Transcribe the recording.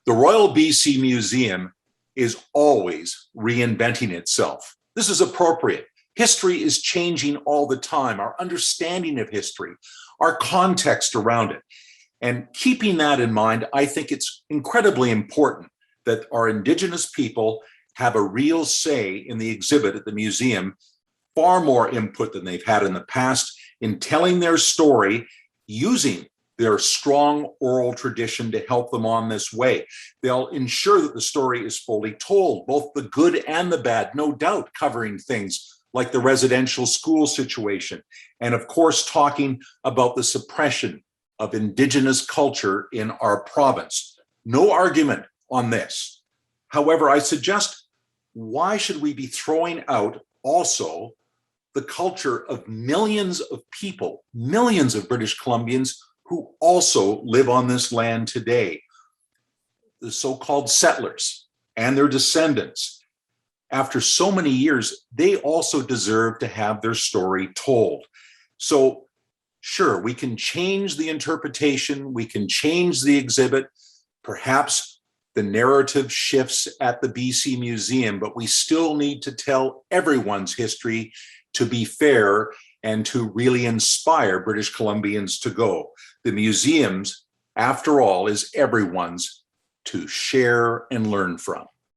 The Royal BC Museum is always reinventing itself. This is appropriate. History is changing all the time, our understanding of history, our context around it. And keeping that in mind, I think it's incredibly important that our Indigenous people have a real say in the exhibit at the museum, far more input than they've had in the past in telling their story, using their strong oral tradition to help them on this way. They'll ensure that the story is fully told, both the good and the bad, no doubt covering things like the residential school situation, and of course, talking about the suppression of Indigenous culture in our province. No argument on this. However, I suggest, why should we be throwing out also the culture of millions of people, millions of British Columbians who also live on this land today, the so-called settlers and their descendants? After so many years, they also deserve to have their story told. So sure, we can change the interpretation, we can change the exhibit, perhaps the narrative shifts at the BC Museum, but we still need to tell everyone's history to be fair and to really inspire British Columbians to go. The museums, after all, is everyone's to share and learn from.